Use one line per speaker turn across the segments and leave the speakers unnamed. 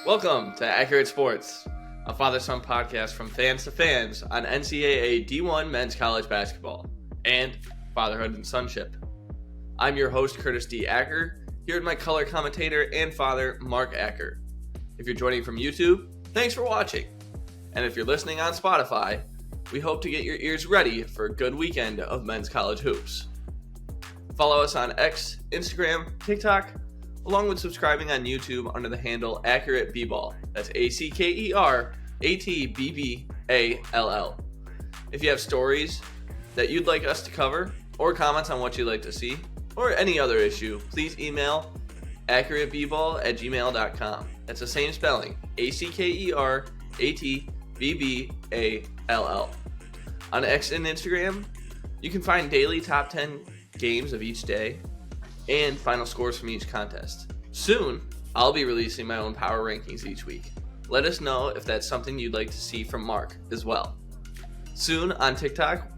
Welcome to Accurate Sports, a father-son podcast from fans to fans on NCAA D1 men's college basketball and fatherhood and sonship. I'm your host, Curtis D. Acker, here with my color commentator and father, Mark Acker. If you're joining from YouTube, thanks for watching. And if you're listening on Spotify, we hope to get your ears ready for a good weekend of men's college hoops. Follow us on X, Instagram, TikTok, along with subscribing on YouTube under the handle Accurate B-Ball. That's ACKERATBBALL. If you have stories that you'd like us to cover, or comments on what you'd like to see, or any other issue, please email accuratebball@gmail.com. That's the same spelling, ACKERATBBALL. On X and Instagram, you can find daily top 10 games of each day and final scores from each contest. Soon, I'll be releasing my own power rankings each week. Let us know if that's something you'd like to see from Mark as well. Soon on TikTok,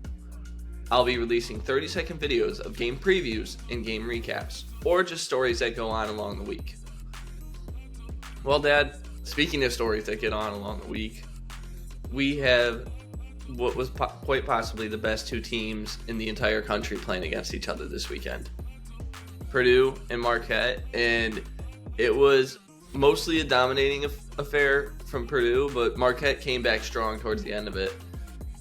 I'll be releasing 30-second videos of game previews and game recaps, or just stories that go on along the week. Well, Dad, speaking of stories that get on along the week, we have what was quite possibly the best two teams in the entire country playing against each other this weekend. Purdue and Marquette, and it was mostly a dominating affair from Purdue, but Marquette came back strong towards the end of it.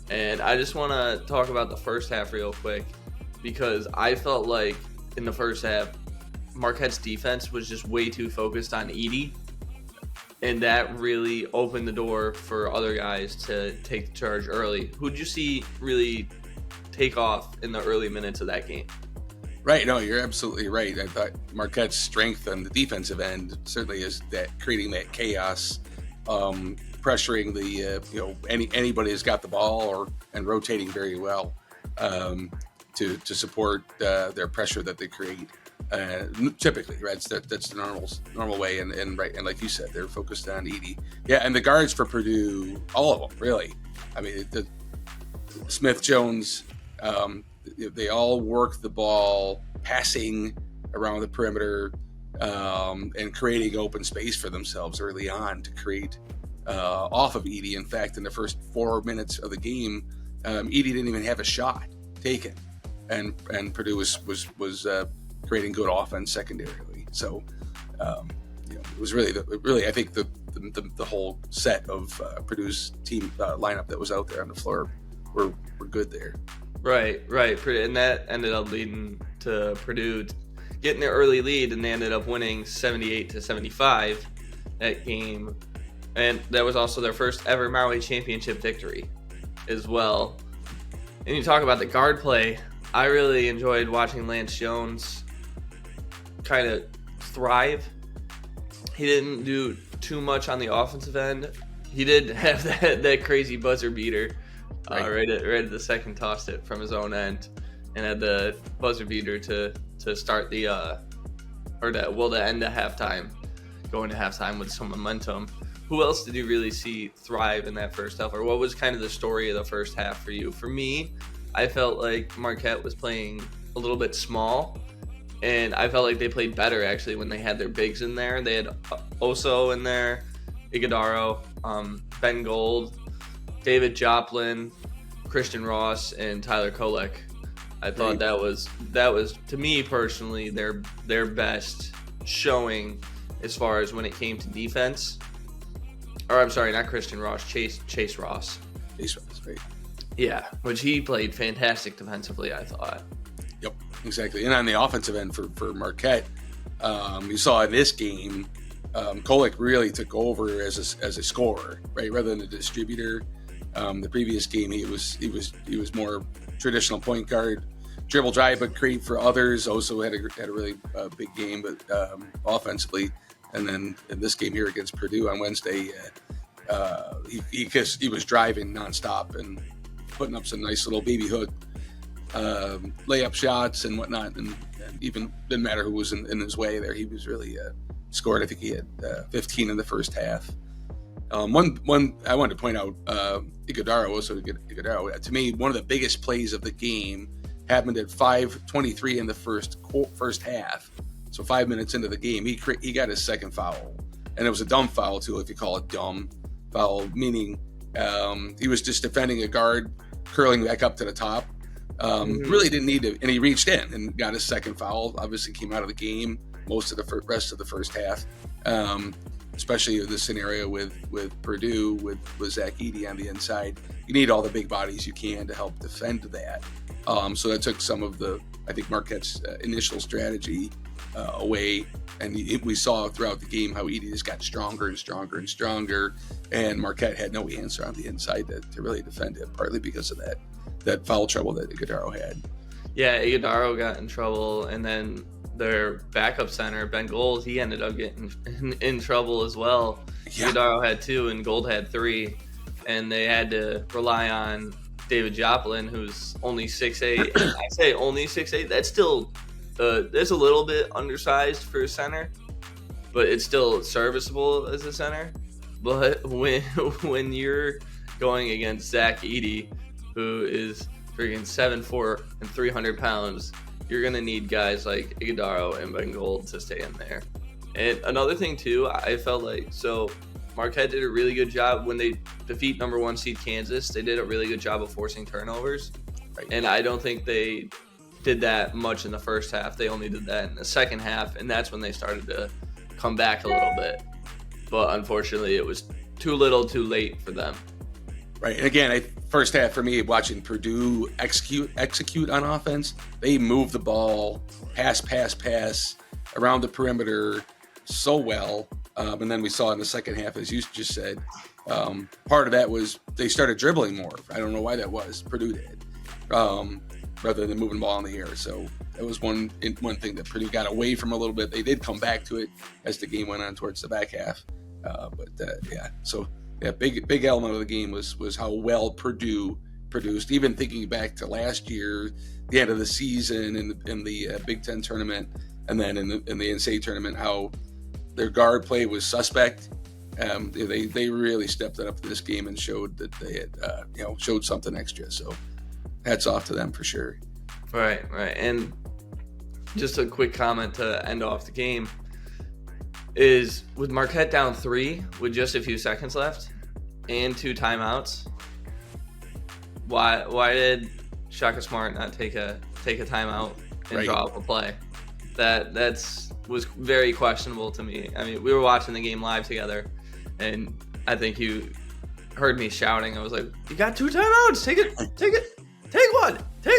And I just want to talk about the first half real quick, because I felt like in the first half, Marquette's defense was just way too focused on Edey, and that really opened the door for other guys to take the charge early. Who'd you see really take off in the early minutes of that game?
Right, no, you're absolutely right. I thought Marquette's strength on the defensive end certainly is that creating that chaos, pressuring the anybody who's got the ball and rotating very well to support their pressure that they create. Typically, right? That's the normal way, and like you said, they're focused on Edey. Yeah, and the guards for Purdue, all of them, really. I mean, the Smith Jones. They all work the ball, passing around the perimeter, and creating open space for themselves early on to create off of Edey. In fact, in the first 4 minutes of the game, Edey didn't even have a shot taken, and Purdue was creating good offense secondarily. So, it was really I think the whole set of Purdue's team lineup that was out there on the floor were good there.
Right. And that ended up leading to Purdue getting their early lead, and they ended up winning 78-75 that game. And that was also their first ever Maui championship victory as well. And you talk about the guard play, I really enjoyed watching Lance Jones kind of thrive. He didn't do too much on the offensive end. He did have that crazy buzzer beater. Right at the second, tossed it from his own end and had the buzzer beater to start the end of halftime, going to halftime with some momentum. Who else did you really see thrive in that first half, or what was kind of the story of the first half for you? For me, I felt like Marquette was playing a little bit small, and I felt like they played better actually when they had their bigs in there. They had Oso in there, Iguodaro, Ben Gold, David Joplin, Christian Ross, and Tyler Kolek. I thought that was to me personally their best showing as far as when it came to defense. Or I'm sorry, not Christian Ross, Chase Ross.
Chase Ross, right?
Yeah, which he played fantastic defensively, I thought.
Yep, exactly. And on the offensive end for Marquette, you saw in this game, Kolek really took over as a scorer, right, rather than a distributor. The previous game, he was more traditional point guard, dribble drive, but create for others. Also had a really big game, but offensively. And then in this game here against Purdue on Wednesday, he was driving nonstop and putting up some nice little baby hook layup shots and whatnot, and even didn't matter who was in his way there. He was really scored. I think he had 15 in the first half. One I wanted to point out, Iguodaro, to me, one of the biggest plays of the game happened at 5:23 in the first half. So 5 minutes into the game, he got his second foul, and it was a dumb foul too, if you call it dumb foul, meaning he was just defending a guard curling back up to the top. Really didn't need to, and he reached in and got his second foul. Obviously came out of the game most of the rest of the first half, especially the scenario with Purdue with Zach Edey on the inside. You need all the big bodies you can to help defend that. So that took some of the, I think, Marquette's initial strategy away, and we saw throughout the game how Edey just got stronger and stronger and stronger, and Marquette had no answer on the inside to really defend it, partly because of that foul trouble that Iguodaro had.
Yeah, Iguodaro got in trouble, and then their backup center, Ben Gold, he ended up getting in trouble as well. Yeah. Iguodaro had 2 and Gold had 3, and they had to rely on David Joplin, who's only 6'8". I say only 6'8". That's still that's a little bit undersized for a center, but it's still serviceable as a center. But when you're going against Zach Edey, who is freaking 7'4" and 300 pounds, you're gonna need guys like Iguodaro and Ben Gold to stay in there. And another thing too, I felt like, so Marquette did a really good job when they defeat number 1 seed Kansas. They did a really good job of forcing turnovers, right. And I don't think they did that much in the first half. They only did that in the second half, and that's when they started to come back a little bit. But unfortunately, it was too little, too late for them.
Right, and again, first half for me, watching Purdue execute on offense, they moved the ball, pass around the perimeter so well. And then we saw in the second half, as you just said, part of that was they started dribbling more. I don't know why that was. Purdue did, rather than moving the ball in the air. So that was one thing that Purdue got away from a little bit. They did come back to it as the game went on towards the back half. Big element of the game was how well Purdue produced. Even thinking back to last year, the end of the season in the Big Ten tournament, and then in the NCAA tournament, how their guard play was suspect. They really stepped it up to this game and showed that they had showed something extra. So hats off to them for sure.
Right. And just a quick comment to end off the game is, with Marquette down 3 with just a few seconds left and 2 timeouts, why did Shaka Smart not take a timeout and draw up a play? That was very questionable to me. I mean, we were watching the game live together, and I think you heard me shouting. I was like, "You got 2 timeouts. Take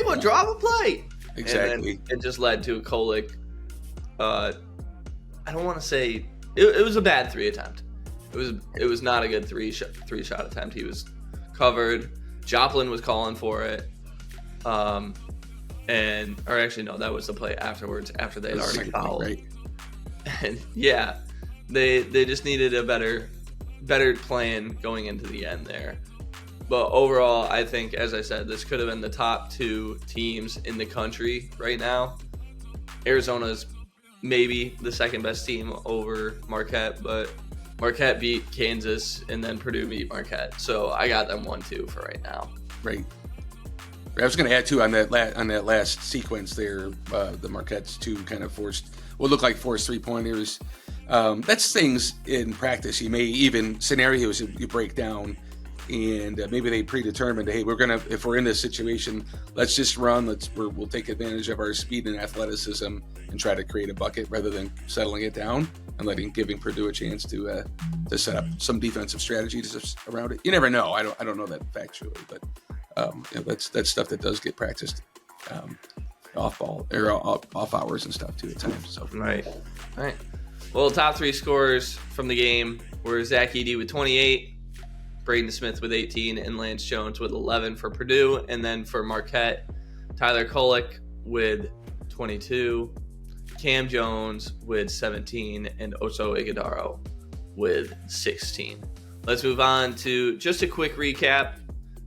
one. Draw up a play."
Exactly.
And it just led to a Kolek. I don't want to say it was a bad 3 attempt. It was not a good three shot attempt. He was covered. Joplin was calling for it. That was the play afterwards, after they had already fouled.
Right.
And yeah, they just needed a better plan going into the end there. But overall, I think, as I said, this could have been the top 2 teams in the country right now. Arizona's maybe the second best team over Marquette, but Marquette beat Kansas, and then Purdue beat Marquette. So I got them 1-2 for right now.
Right. I was going to add too on that last sequence there. The Marquette's 2 kind of forced 3-pointers. That's things in practice. You may even scenarios you break down, and maybe they predetermined, hey, if we're in this situation, let's just run. We'll take advantage of our speed and athleticism and try to create a bucket rather than settling it down and giving Purdue a chance to set up some defensive strategies around it. You never know. I don't know that factually, but that's stuff that does get practiced off ball or off hours and stuff too at times. So
right. Well, top 3 scorers from the game were Zach Edey with 28, Braden Smith with 18, and Lance Jones with 11 for Purdue. And then for Marquette, Tyler Kolek with 22, Cam Jones with 17, and Oso Iguodaro with 16. Let's move on to just a quick recap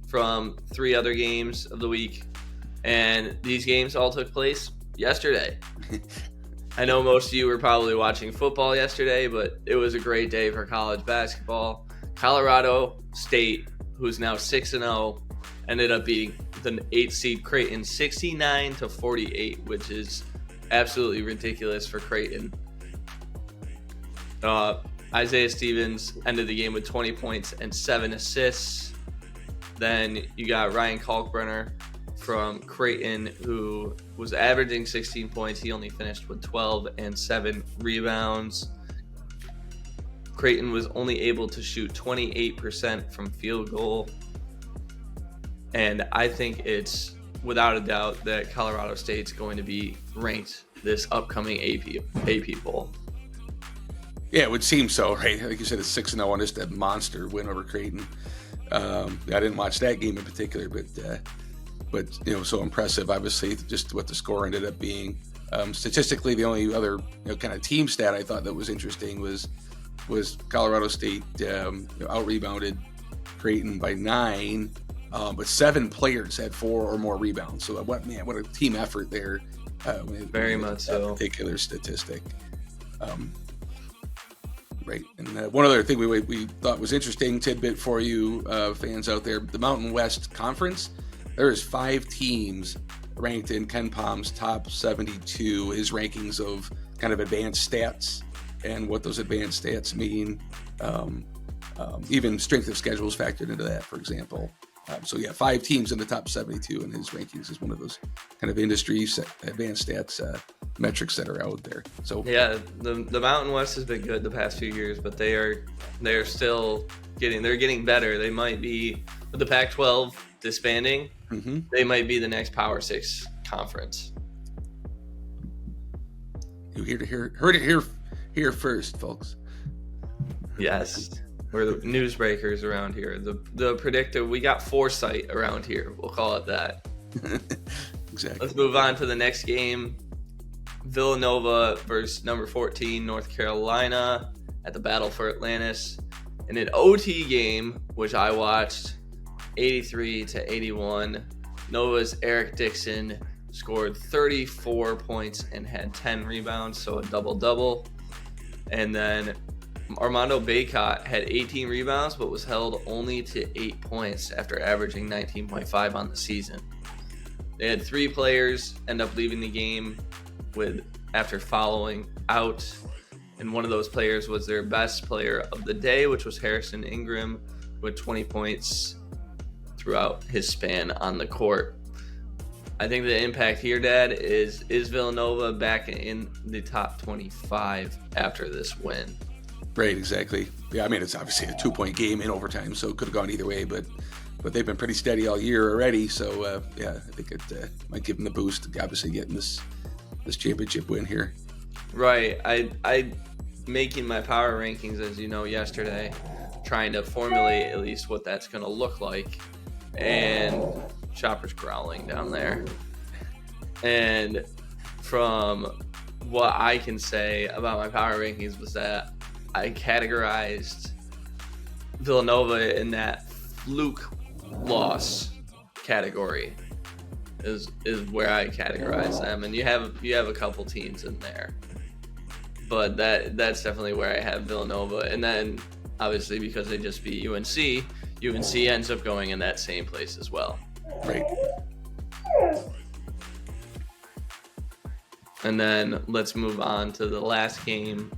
from 3 other games of the week. And these games all took place yesterday. I know most of you were probably watching football yesterday, but it was a great day for college basketball. Colorado State, who's now 6-0, ended up beating the 8th seed Creighton 69-48, which is absolutely ridiculous for Creighton. Isaiah Stevens ended the game with 20 points and 7 assists. Then you got Ryan Kalkbrenner from Creighton, who was averaging 16 points. He only finished with 12 and 7 rebounds. Creighton was only able to shoot 28% from field goal. And I think it's without a doubt that Colorado State's going to be ranked this upcoming AP poll.
Yeah, it would seem so, right? Like you said, it's 6-0 on just a monster win over Creighton. I didn't watch that game in particular, but so impressive. Obviously, just what the score ended up being. Statistically, the only other kind of team stat I thought that was interesting was Colorado State out-rebounded Creighton by 9, but 7 players had 4 or more rebounds. So what a team effort there.
Very much so.
That particular statistic. Right. And one other thing we thought was interesting tidbit for you fans out there, the Mountain West Conference, there is 5 teams ranked in Ken Palm's top 72, his rankings of kind of advanced stats and what those advanced stats mean. Even strength of schedules factored into that, for example. 5 teams in the top 72 in his rankings is one of those kind of industry advanced stats metrics that are out there. So
the Mountain West has been good the past few years, but they're still getting better. They might be, with the Pac-12 disbanding, they might be the next Power 6 conference.
You heard it here first, folks.
Yes. We're the newsbreakers around here. The predictor, we got foresight around here. We'll call it that.
Exactly.
Let's move on to the next game. Villanova versus number 14, North Carolina at the Battle for Atlantis. In an OT game, which I watched, 83-81. Nova's Eric Dixon scored 34 points and had 10 rebounds, so a double-double. And then Armando Bacot had 18 rebounds, but was held only to 8 points after averaging 19.5 on the season. They had 3 players end up leaving the game after fouling out, and one of those players was their best player of the day, which was Harrison Ingram, with 20 points throughout his span on the court. I think the impact here, Dad, is Villanova back in the top 25 after this win?
Right, exactly. Yeah, I mean, it's obviously a 2-point game in overtime, so it could have gone either way, but they've been pretty steady all year already, so I think it might give them the boost, obviously getting this championship win here.
Right. I making my power rankings, as you know, yesterday, trying to formulate at least what that's going to look like, and Chopper's growling down there. And from what I can say about my power rankings was that I categorized Villanova in that fluke loss category is where I categorize them, and you have a couple teams in there, but that's definitely where I have Villanova. And then obviously because they just beat UNC ends up going in that same place as well.
Right.
And then let's move on to the last game,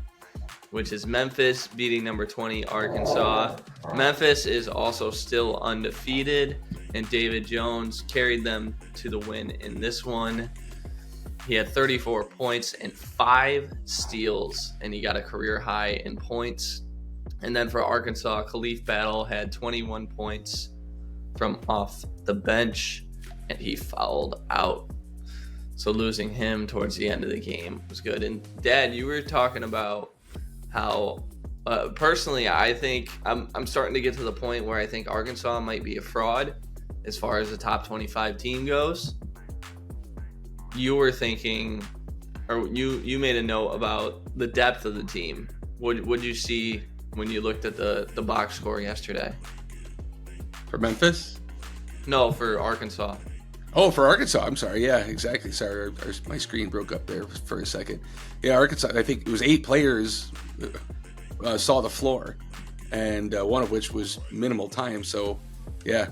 which is Memphis beating number 20 Arkansas. Memphis is also still undefeated, and David Jones carried them to the win in this one. He had 34 points and 5 steals, and he got a career high in points. And then for Arkansas, Khalif Battle had 21 points from off the bench, and he fouled out. So losing him towards the end of the game was good. And Dad, you were talking about how personally I think I'm starting to get to the point where I think Arkansas might be a fraud as far as the top 25 team goes. You were thinking, or you made a note about the depth of the team. What you see when you looked at the box score yesterday?
For Memphis?
No, for Arkansas.
Oh, for Arkansas. I'm sorry. Yeah, exactly. Sorry, my screen broke up there for a second. Yeah, Arkansas, I think it was 8 players saw the floor, and one of which was minimal time. So, yeah,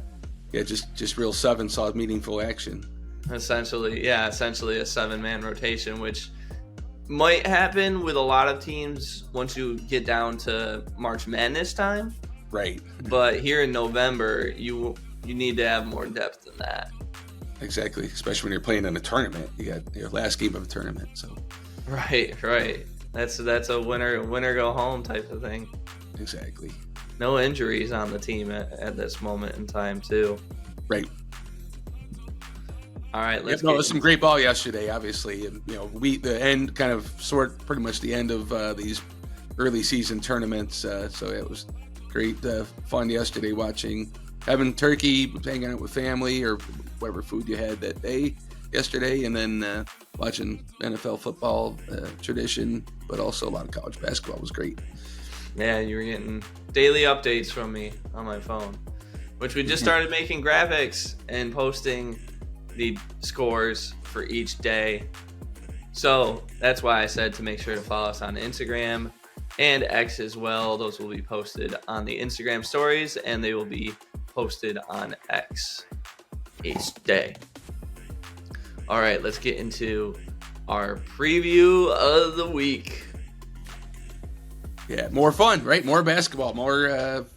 just real 7 saw meaningful action.
Essentially a 7-man rotation, which might happen with a lot of teams once you get down to March Madness time.
Right.
But here in November, you need to have more depth than that.
Exactly, especially when you're playing in a tournament. You got your last game of a tournament, so.
Right. That's a winner go home type of thing.
Exactly.
No injuries on the team at this moment in time, too.
Right.
All right, let's
it was some great ball yesterday, obviously, and the end pretty much the end of these early season tournaments. So it was great fun yesterday having turkey, hanging out with family or whatever food you had that day yesterday, and then watching NFL football tradition, but also a lot of college basketball was great.
Yeah, you were getting daily updates from me on my phone, which we just started making graphics and posting the scores for each day. So that's why I said to make sure to follow us on Instagram and X as well. Those will be posted on the Instagram stories, and they will be posted on X each day. All right, let's get into our preview of the week.
Yeah, more fun, right? More basketball, more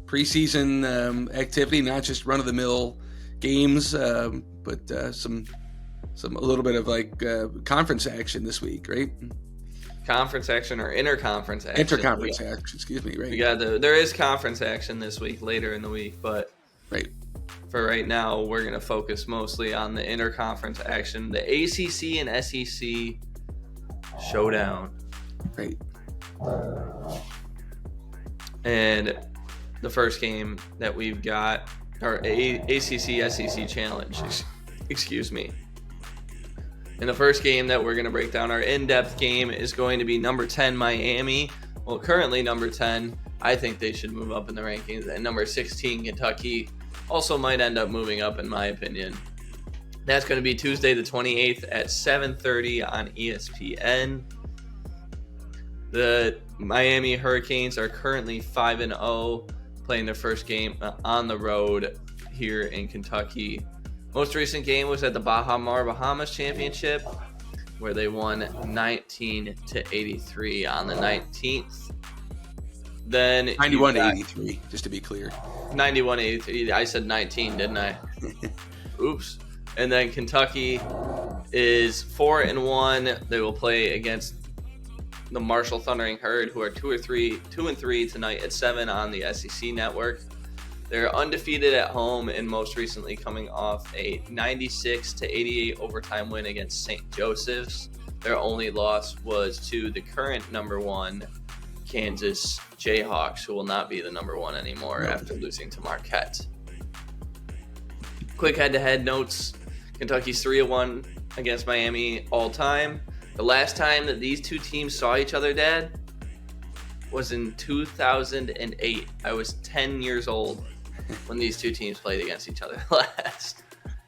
preseason activity, not just run-of-the-mill games, but a little bit of conference action this week, right?
Conference action or interconference action?
Interconference action, excuse me, right?
There is conference action this week, later in the week, but
right.
For right now, we're going to focus mostly on the interconference action, the ACC and SEC showdown.
Right.
And the first game that we've got, our ACC SEC challenge, excuse me. And the first game that we're going to break down, our in-depth game, is going to be number 10 Miami. Well, currently number 10. I think they should move up in the rankings. And number 16 Kentucky also might end up moving up, in my opinion. That's going to be Tuesday the 28th at 7:30 on ESPN. The Miami Hurricanes are currently 5-0, playing their first game on the road here in Kentucky. Most recent game was at the Bahamas Championship, where they won 19-83 on the 19th. Then
91-83, just to be clear.
91-83. I said 19, didn't I? Oops. And then Kentucky is 4-1. They will play against the Marshall Thundering Herd, who are 2-3 tonight at 7 on the SEC network. They're undefeated at home, and most recently coming off a 96-88 overtime win against St. Joseph's. Their only loss was to the current number 1 Kansas Jayhawks, who will not be the number 1 anymore after losing to Marquette. Quick head-to-head notes. Kentucky's 3-1 against Miami all time. The last time that these two teams saw each other, Dad, was in 2008. I was 10 years old when these two teams played against each other last.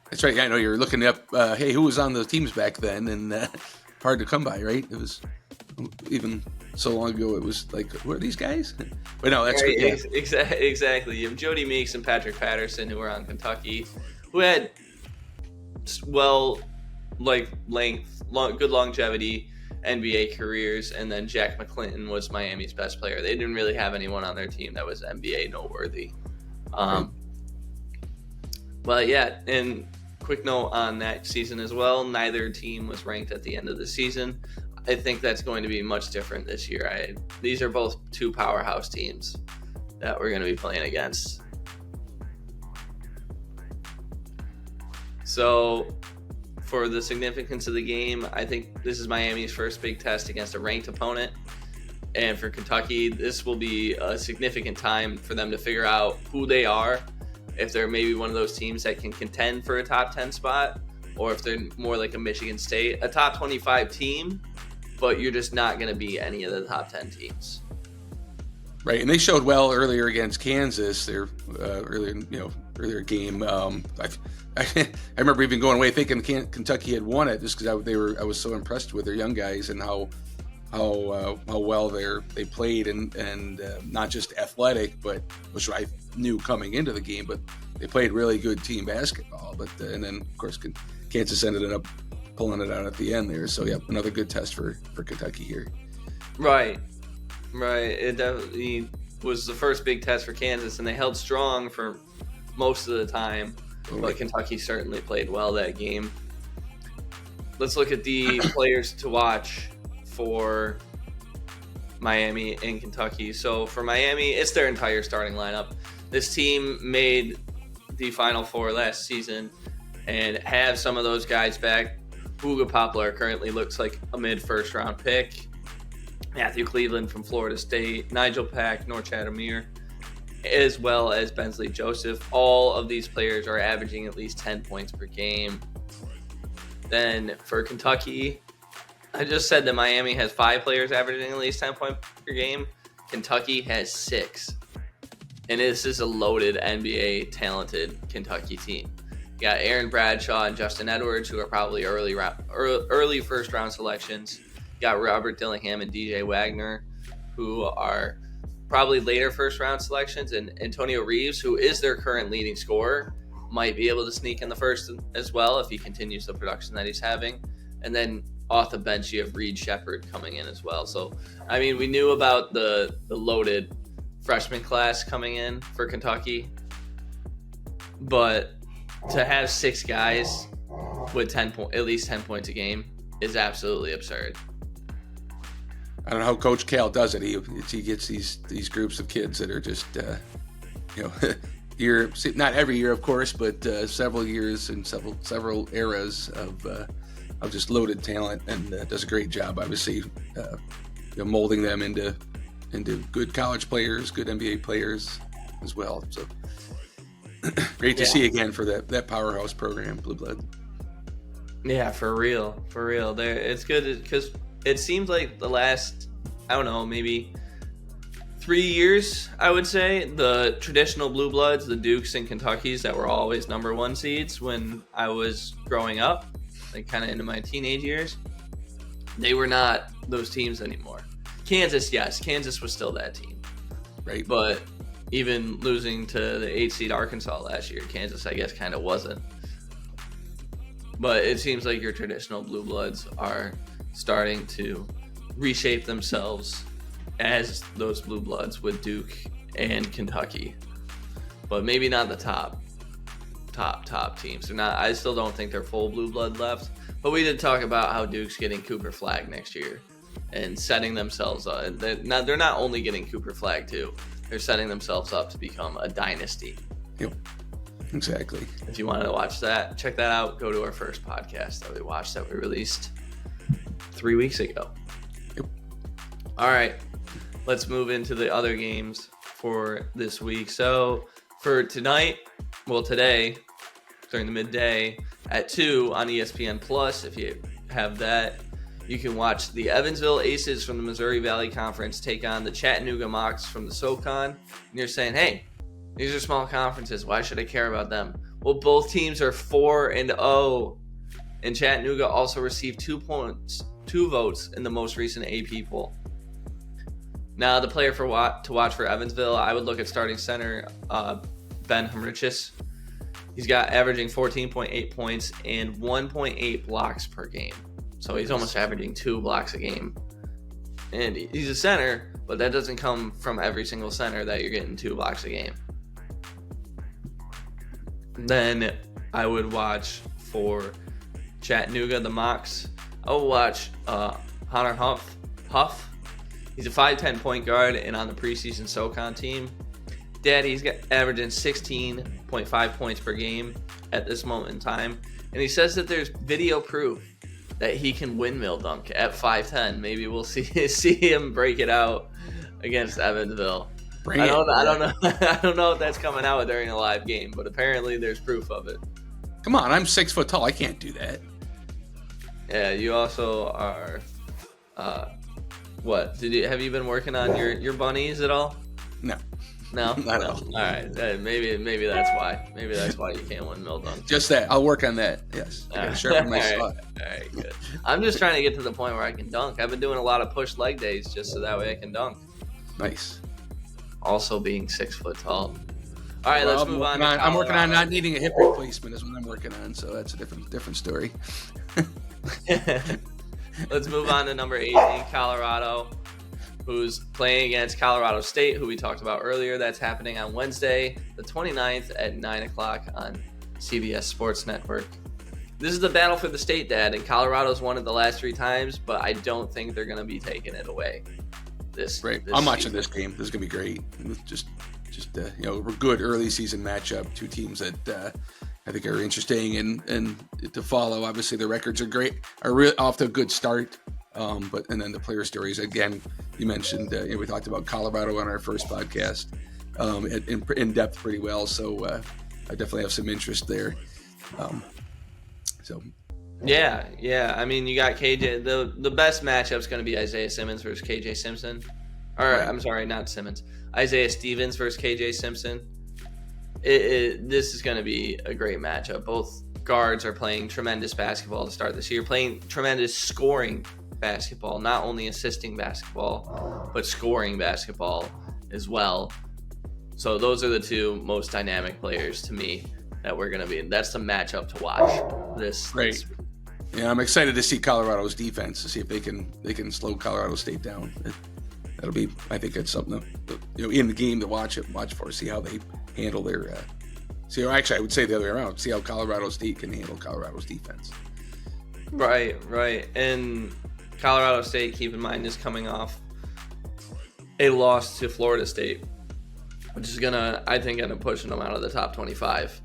That's right. Yeah, I know you were looking up, hey, who was on the teams back then, and hard to come by, right? It was even so long ago. It was like, who are these guys? But no, that's
right,
good. Yeah.
Exactly. You have Jody Meeks and Patrick Patterson, who were on Kentucky, who had good longevity NBA careers, and then Jack McClinton was Miami's best player. They didn't really have anyone on their team that was NBA noteworthy. But yeah, and quick note on that season as well, neither team was ranked at the end of the season. I think that's going to be much different this year. These are both two powerhouse teams that we're going to be playing against. So for the significance of the game, I think this is Miami's first big test against a ranked opponent. And for Kentucky, this will be a significant time for them to figure out who they are, if they're maybe one of those teams that can contend for a top 10 spot, or if they're more like a Michigan State, a top 25 team, but you're just not going to be any of the top 10 teams.
Right, and they showed well earlier against Kansas. Their earlier game. I remember even going away thinking Kentucky had won it just because I was so impressed with their young guys and how well they played and not just athletic, but which I knew coming into the game, but they played really good team basketball. But and then of course Kansas ended up pulling it out at the end there. So, yeah, another good test for Kentucky here.
Right. It definitely was the first big test for Kansas, and they held strong for most of the time. But Kentucky certainly played well that game. Let's look at the players to watch for Miami and Kentucky. So for Miami, it's their entire starting lineup. This team made the Final Four last season and have some of those guys back. Booga Poplar currently looks like a mid-first round pick. Matthew Cleveland from Florida State, Nigel Pack, North Chattanooga, as well as Bensley Joseph. All of these players are averaging at least 10 points per game. Then for Kentucky, I just said that Miami has 5 players averaging at least 10 points per game. Kentucky has 6. And this is a loaded NBA talented Kentucky team. You got Aaron Bradshaw and Justin Edwards, who are probably early first round selections. You got Robert Dillingham and DJ Wagner, who are probably later first round selections. And Antonio Reeves, who is their current leading scorer, might be able to sneak in the first as well if he continues the production that he's having. And then off the bench, you have Reed Shepherd coming in as well. So, I mean, we knew about the loaded freshman class coming in for Kentucky, but to have 6 guys with at least 10 points a game is absolutely absurd.
I don't know how Coach Cal does it. He gets these groups of kids that are just not every year, of course, but several years and several eras of just loaded talent, and does a great job, obviously, molding them into good college players, good NBA players as well. So great to see again for that powerhouse program, Blue Blood.
Yeah, for real. It's good because it seems like the last, I don't know, maybe 3 years, I would say, the traditional Blue Bloods, the Dukes and Kentuckys that were always number 1 seeds when I was growing up, like kind of into my teenage years, they were not those teams anymore. Kansas, yes, Kansas was still that team.
Right.
But even losing to the 8 seed Arkansas last year, Kansas, I guess, kind of wasn't. But it seems like your traditional Blue Bloods are starting to reshape themselves as those Blue Bloods with Duke and Kentucky. But maybe not the top teams. They're not. I still don't think they're full Blue Blood left. But we did talk about how Duke's getting Cooper Flagg next year and setting themselves up. They're not only getting Cooper Flagg too. They're setting themselves up to become a dynasty.
Yep. Exactly.
If you wanted to watch that, check that out. Go to our first podcast that we watched that we released 3 weeks ago.
Yep.
All right. Let's move into the other games for this week. So for today, during the midday at 2 on ESPN Plus, if you have that, you can watch the Evansville Aces from the Missouri Valley Conference take on the Chattanooga Mocs from the SoCon. And you're saying, hey, these are small conferences. Why should I care about them? Well, both teams are 4-0, and Chattanooga also received 2 votes in the most recent AP poll. Now, the player to watch for Evansville, I would look at starting center Ben Hamrichis. He's got averaging 14.8 points and 1.8 blocks per game. So he's almost averaging 2 blocks a game. And he's a center, but that doesn't come from every single center that you're getting 2 blocks a game. Then I would watch for Chattanooga, the Mocs. I would watch Hunter Huff. He's a 5'10" point guard and on the preseason SoCon team. He's got averaging 16.5 points per game at this moment in time. And he says that there's video proof that he can windmill dunk at 5'10". Maybe we'll see him break it out against Evansville. I don't know if that's coming out during a live game, but apparently there's proof of it.
Come on, I'm 6 foot tall. I can't do that.
Yeah, you also are. What? Have you been working on your bunnies at all?
No.
No.
Not at all.
All right. Maybe that's why. Maybe that's why you can't windmill dunk.
Just that. I'll work on that. Yes. I gotta sharpen my slot.
All right. Good. I'm just trying to get to the point where I can dunk. I've been doing a lot of push leg days just so that way I can dunk.
Nice.
Also being 6 foot tall. All right, let's move on.
I'm working on not needing a hip replacement is what I'm working on, so that's a different story.
Let's move on to number 18, Colorado, who's playing against Colorado State, who we talked about earlier. That's happening on Wednesday, the 29th at 9 o'clock on CBS Sports Network. This is the battle for the state, Dad, and Colorado's won it the last 3 times, but I don't think they're going to be taking it away. This
I'm watching this game. This is going to be great. Just a good early season matchup. 2 teams that I think are interesting and to follow. Obviously, the records are great, off to a good start. And then the player stories, again, you mentioned, we talked about Colorado on our first podcast in depth pretty well. So I definitely have some interest there.
Yeah. I mean, you got KJ. The best matchup is going to be Isaiah Simmons versus KJ Simpson. I'm sorry, not Simmons. Isaiah Stevens versus KJ Simpson. This is going to be a great matchup. Both guards are playing tremendous basketball to start this year, playing tremendous scoring basketball, not only assisting basketball, but scoring basketball as well. So those are the 2 most dynamic players to me that we're going to be. That's the matchup to watch. This
Yeah, I'm excited to see Colorado's defense, to see if they can slow Colorado State down. That'll be, I think, it's something in the game to watch for, see how they handle their. Actually, I would say the other way around. See how Colorado State can handle Colorado's defense.
Right, and Colorado State, keep in mind, is coming off a loss to Florida State, which is gonna end up pushing them out of the top 25.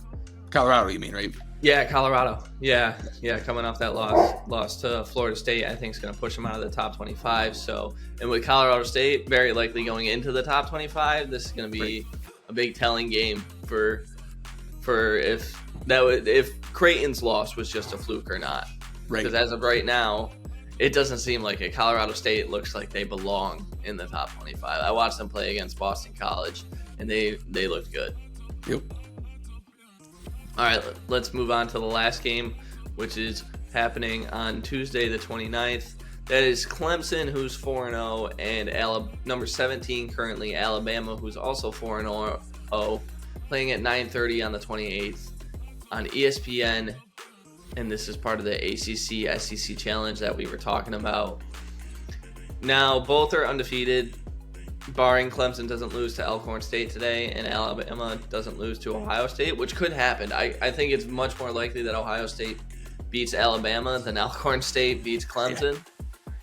Colorado, you mean, right?
Yeah, Colorado. Yeah, coming off that loss to Florida State, I think is going to push them out of the top 25. So, and with Colorado State very likely going into the top 25, this is going to be a big telling game for if Creighton's loss was just a fluke or not. Right. Because as of right now, it doesn't seem like it. Colorado State looks like they belong in the top 25. I watched them play against Boston College, and they looked good.
Yep.
All right, let's move on to the last game, which is happening on Tuesday the 29th. That is Clemson, who's 4-0, and number 17 currently, Alabama, who's also 4-0, playing at 9:30 on the 28th on ESPN. And this is part of the ACC-SEC challenge that we were talking about. Now, both are undefeated, barring Clemson doesn't lose to Alcorn State today and Alabama doesn't lose to Ohio State, which could happen. I think it's much more likely that Ohio State beats Alabama than Alcorn State beats Clemson.
Yeah.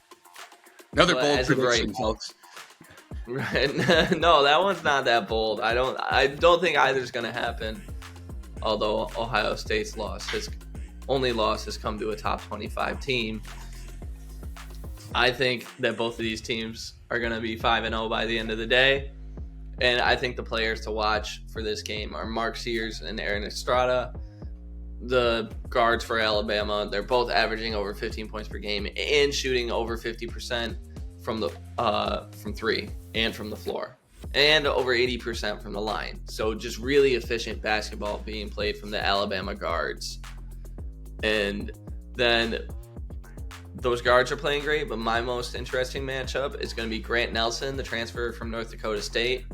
Another bold prediction, folks.
Right. No, that one's not that bold. I don't think either's going to happen, although Ohio State's only loss has come to a top 25 team. I think that both of these teams are going to be 5-0 by the end of the day. And I think the players to watch for this game are Mark Sears and Aaron Estrada. The guards for Alabama, they're both averaging over 15 points per game and shooting over 50% from 3 and from the floor, and over 80% from the line. So just really efficient basketball being played from the Alabama guards. And then those guards are playing great, but my most interesting matchup is going to be Grant Nelson, the transfer from North Dakota State,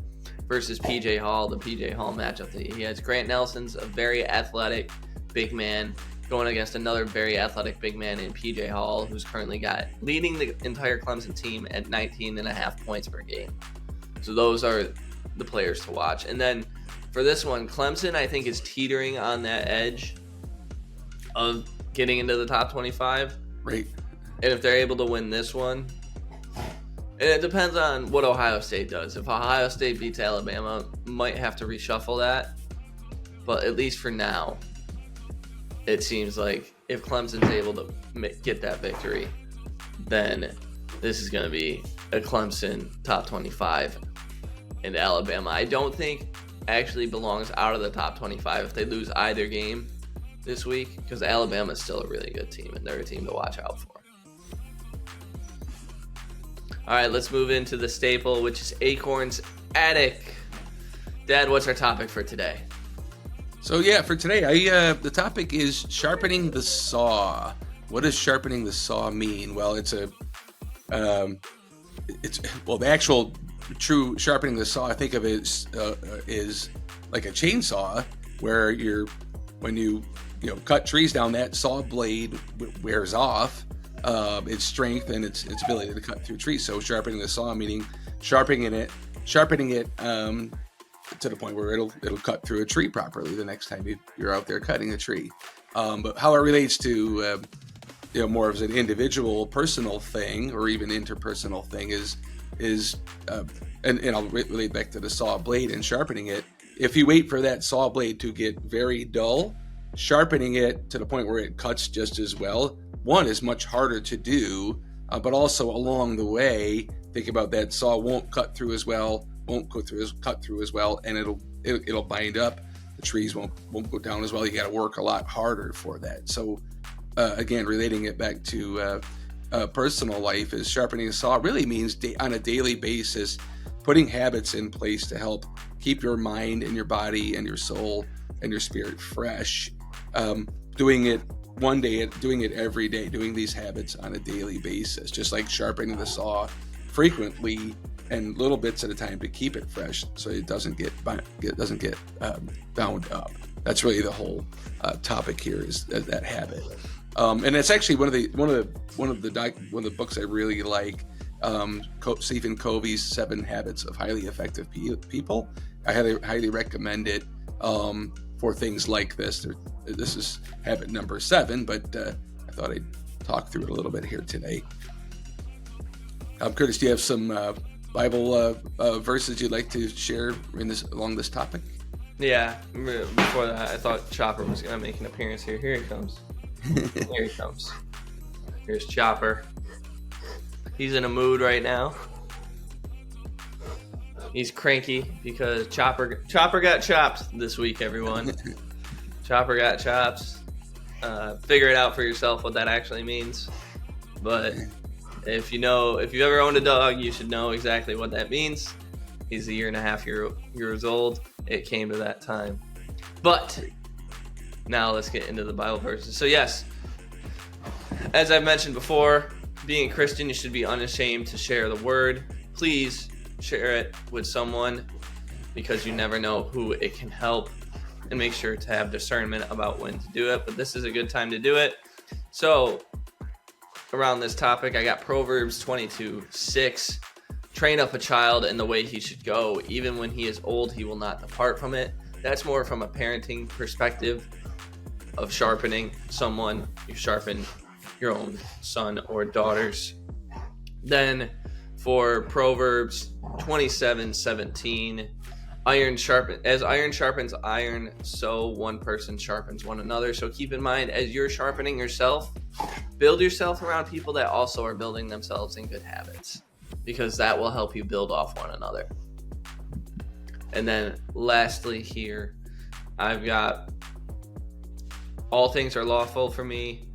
versus PJ Hall, the PJ Hall matchup that he has. Grant Nelson's a very athletic big man going against another very athletic big man in PJ Hall, who's currently leading the entire Clemson team at 19.5 points per game. So those are the players to watch. And then for this one, Clemson, I think, is teetering on that edge of getting into the top 25.
Right.
And if they're able to win this one, and it depends on what Ohio State does. If Ohio State beats Alabama, might have to reshuffle that. But at least for now, it seems like if Clemson's able to get that victory, then this is going to be a Clemson top 25. And Alabama, I don't think, actually belongs out of the top 25 if they lose either game this week, because Alabama is still a really good team, and they're a team to watch out for. All right, let's move into the staple, which is Acorn's Attick. Dad, what's our topic for today?
So yeah, for today, the topic is sharpening the saw. What does sharpening the saw mean? Well, the actual true sharpening the saw, I think of it is like a chainsaw, where when you cut trees down, that saw blade wears off its strength and its ability to cut through trees. So sharpening the saw, meaning sharpening it to the point where it'll cut through a tree properly the next time you're out there cutting a tree. But how it relates to more of an individual, personal thing, or even interpersonal thing is and I'll relate back to the saw blade and sharpening it. If you wait for that saw blade to get very dull, sharpening it to the point where it cuts just as well, one, is much harder to do, but also along the way, think about that saw won't cut through as well, cut through as well, and it'll bind up. The trees won't go down as well. You got to work a lot harder for that. So again, relating it back to personal life, is sharpening a saw really means on a daily basis, putting habits in place to help keep your mind and your body and your soul and your spirit fresh. Doing it one day, doing it every day, doing these habits on a daily basis, just like sharpening the saw frequently and little bits at a time to keep it fresh, so it doesn't get bound up. That's really the whole topic here, is that habit. And it's actually one of the books I really like. Stephen Covey's 7 Habits of Highly Effective People. I highly recommend it for things like this. This is habit number 7, but I thought I'd talk through it a little bit here today. Curtis, do you have some Bible verses you'd like to share along this topic?
Yeah. Before that, I thought Chopper was going to make an appearance here. Here he comes. Here he comes. Here's Chopper. He's in a mood right now. He's cranky because Chopper got chopped this week, everyone. Chopper got chopped. Figure it out for yourself what that actually means. But if you've ever owned a dog, you should know exactly what that means. He's 1.5 years old. It came to that time. But now let's get into the Bible verses. So yes, as I've mentioned before, being a Christian, you should be unashamed to share the word. Please share it with someone, because you never know who it can help, and make sure to have discernment about when to do it. But this is a good time to do it. So around this topic, I got Proverbs 22:6. Train up a child in the way he should go. Even when he is old, he will not depart from it. That's more from a parenting perspective of sharpening someone. You sharpen your own son or daughters. Then for Proverbs 27:17, as iron sharpens iron, so one person sharpens one another. So keep in mind, as you're sharpening yourself, build yourself around people that also are building themselves in good habits, because that will help you build off one another. And then lastly here, I've got, all things are lawful for me,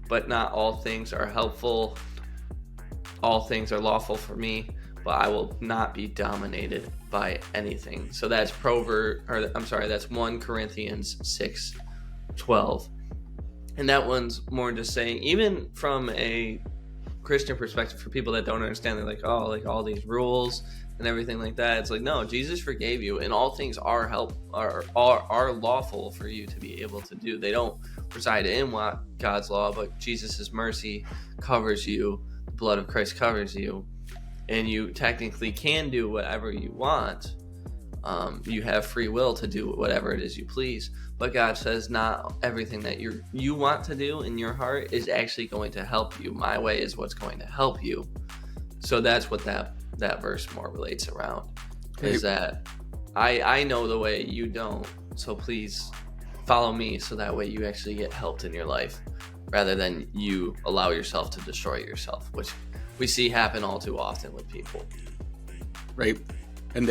but not all things are helpful. All things are lawful for me, but I will not be dominated by anything. So that's that's 1 Corinthians 6:12. And that one's more just saying, even from a Christian perspective, for people that don't understand, they're like, oh, like all these rules and everything like that. It's like, no, Jesus forgave you, and all things are lawful for you to be able to do. They don't reside in God's law, but Jesus' mercy covers you. The blood of Christ covers you, and you technically can do whatever you want. You have free will to do whatever it is you please, but God says not everything that you want to do in your heart is actually going to help you. My way is what's going to help you. So that's what that verse more relates around, is that I know the way, you don't, so please follow me, so that way you actually get helped in your life, rather than you allow yourself to destroy yourself, which we see happen all too often with people.
Right. And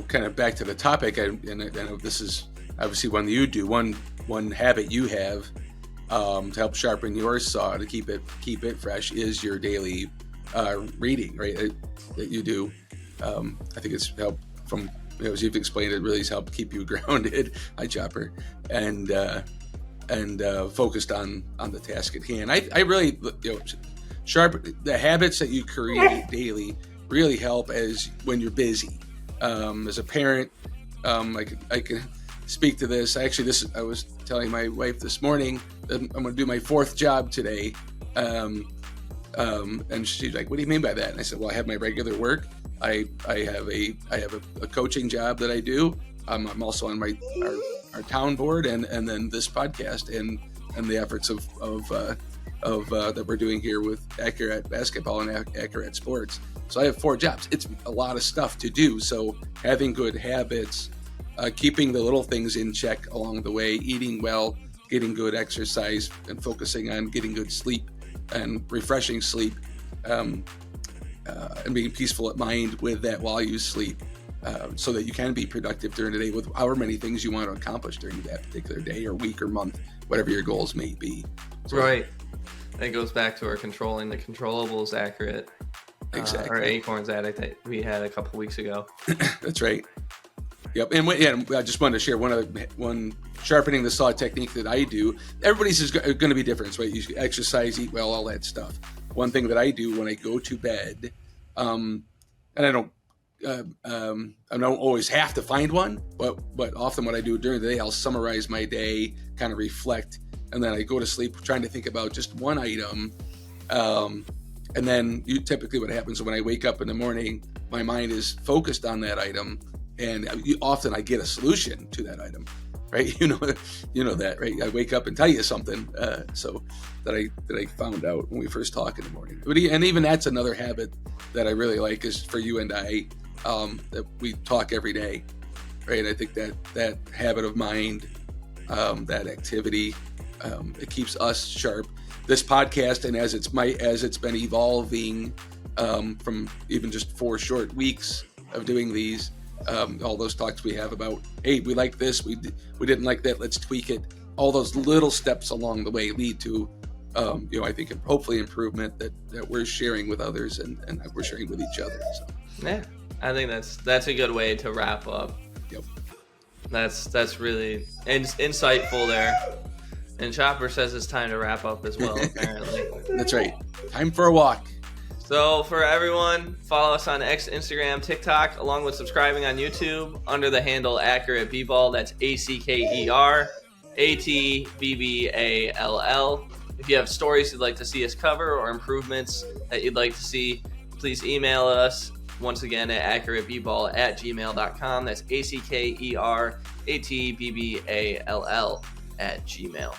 kind of back to the topic, and I know this is obviously one that you do, one habit you have to help sharpen your saw, to keep it fresh, is your daily reading, right? That you do. I think it's helped from, as you've explained, it really has helped keep you grounded. Hi, Chopper, and focused on the task at hand. I really, the habits that you create daily really help when you're busy. As a parent, I speak to this. Actually, I was telling my wife this morning that I'm going to do my 4th job today. And she's like, "What do you mean by that?" And I said, "Well, I have my regular work. I have a coaching job that I do. I'm also on our town board, and then this podcast and the efforts of that we're doing here with Acker at basketball and Acker at sports. So I have 4 jobs. It's a lot of stuff to do. So having good habits, keeping the little things in check along the way, eating well, getting good exercise, and focusing on getting good sleep and refreshing sleep, and being peaceful at mind with that while you sleep, so that you can be productive during the day with however many things you want to accomplish during that particular day or week or month, whatever your goals may be.
So, right. That goes back to our controlling the controllables accurate.
Exactly.
Our acorns addict that we had a couple weeks ago.
That's right. Yep. And I just wanted to share one sharpening the saw technique that I do. Everybody's is going to be different, right? You exercise, eat well, all that stuff. One thing that I do when I go to bed, and I don't always have to find one, but often what I do during the day, I'll summarize my day, kind of reflect, and then I go to sleep trying to think about just one item. And then typically what happens when I wake up in the morning, my mind is focused on that item, and often I get a solution to that item, right? You know that, right? I wake up and tell you something, so that I found out when we first talk in the morning. And even that's another habit that I really like is for you and I, that we talk every day, right? And I think that habit of mind, that activity, it keeps us sharp. This podcast, and as it's been evolving, from even just 4 short weeks of doing these, all those talks we have about, hey, we like this, we didn't like that, let's tweak it. All those little steps along the way lead to, I think hopefully improvement that we're sharing with others and that we're sharing with each other. So.
Yeah, I think that's a good way to wrap up.
Yep.
That's really insightful there. And Chopper says it's time to wrap up as well, apparently.
That's right. Time for a walk.
So for everyone, follow us on X, Instagram, TikTok, along with subscribing on YouTube under the handle Accurate B-Ball. That's ACKER ATBBALL. If you have stories you'd like to see us cover or improvements that you'd like to see, please email us once again at accuratebball@gmail.com. That's ACKER ATBBALL@gmail.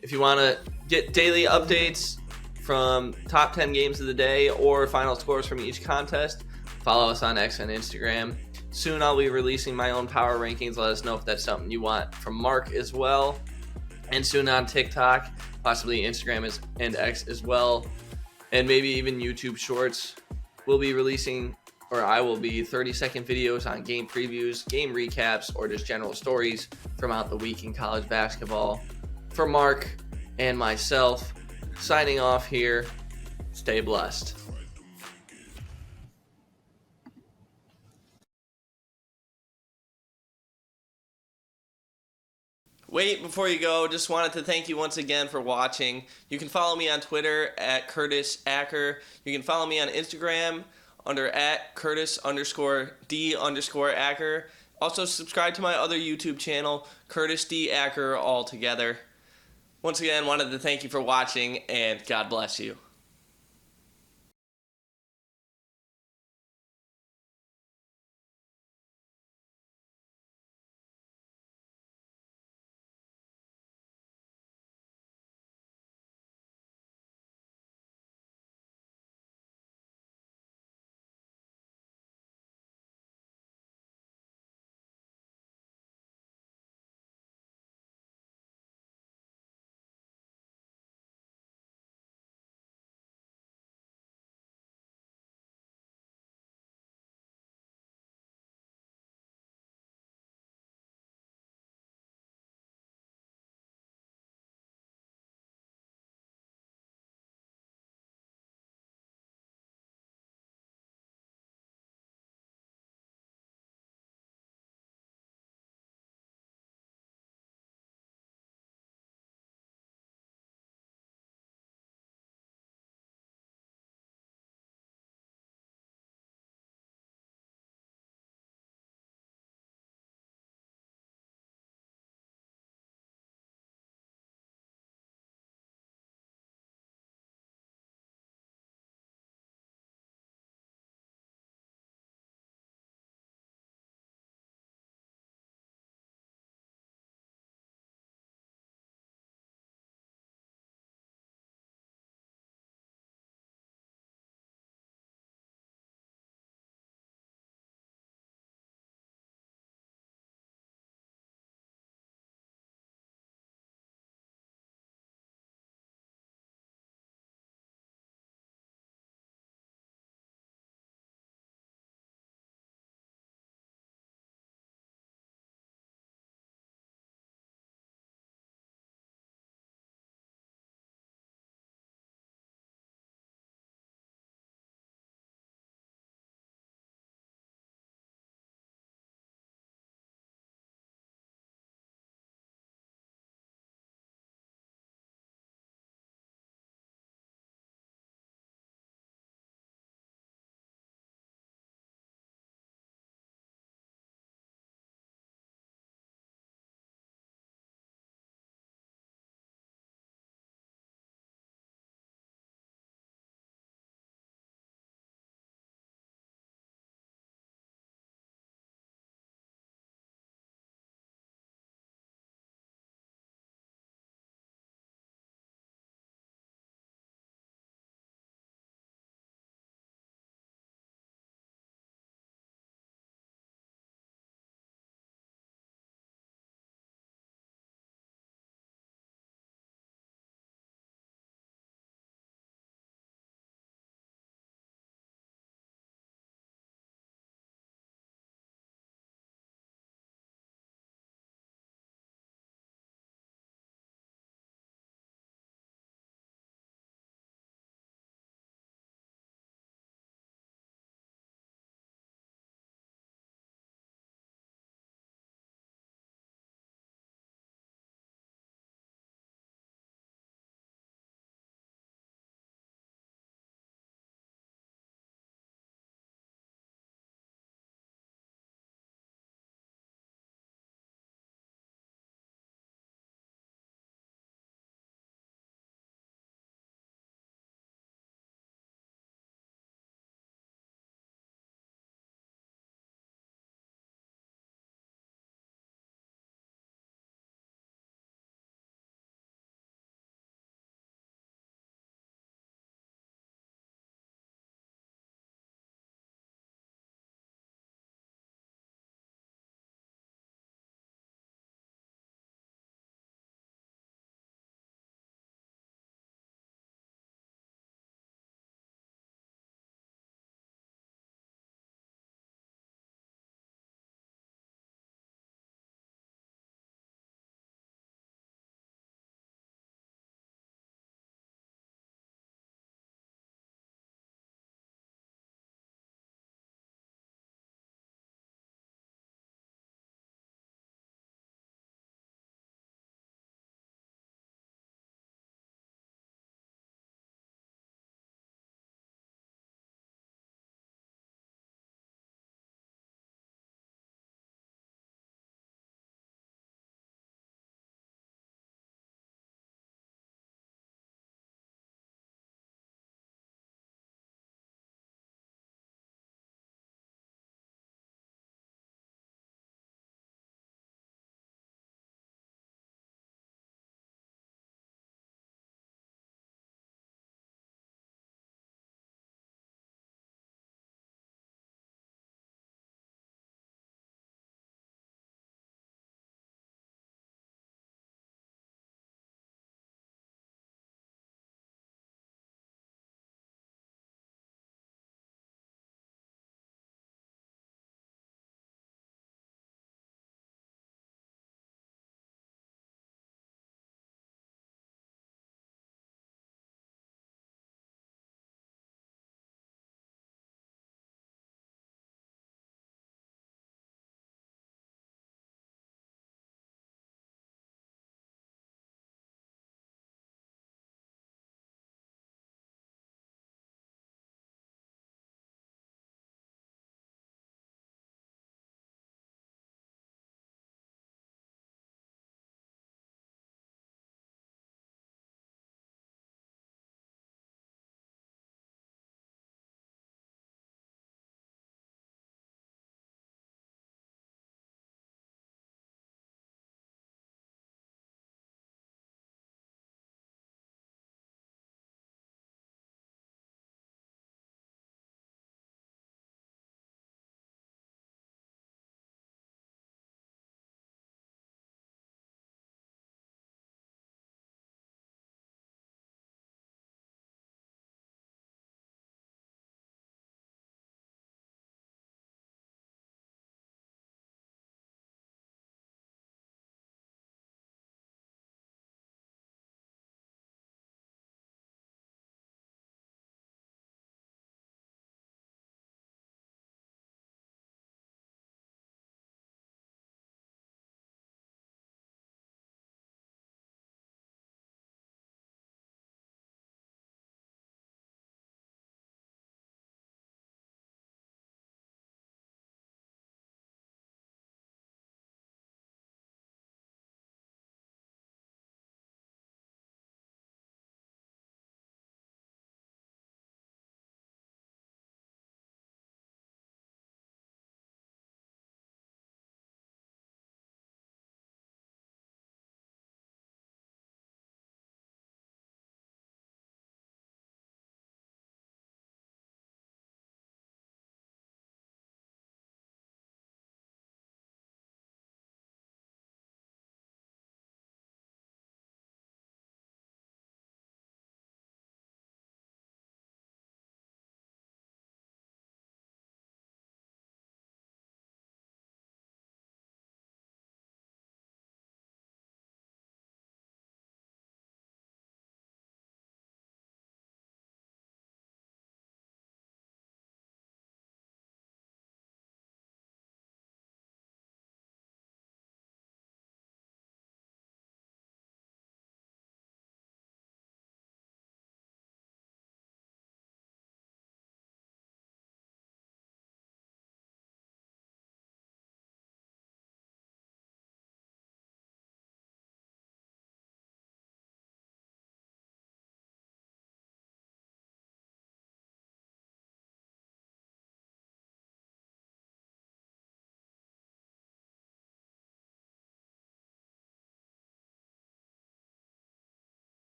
If you want to get daily updates from top 10 games of the day or final scores from each contest, follow us on X and Instagram. Soon I'll be releasing my own power rankings. Let us know if that's something you want from Mark as well. And soon on TikTok, possibly Instagram and X as well. And maybe even YouTube Shorts. We'll be releasing, or I will be, 30-second videos on game previews, game recaps, or just general stories throughout the week in college basketball. For Mark and myself, signing off here. Stay blessed. Wait, before you go, just wanted to thank you once again for watching. You can follow me on Twitter at Curtis Acker. You can follow me on Instagram under @Curtis_D_Acker. Also subscribe to my other YouTube channel, Curtis D. Acker, all together. Once again, wanted to thank you for watching, and God bless you.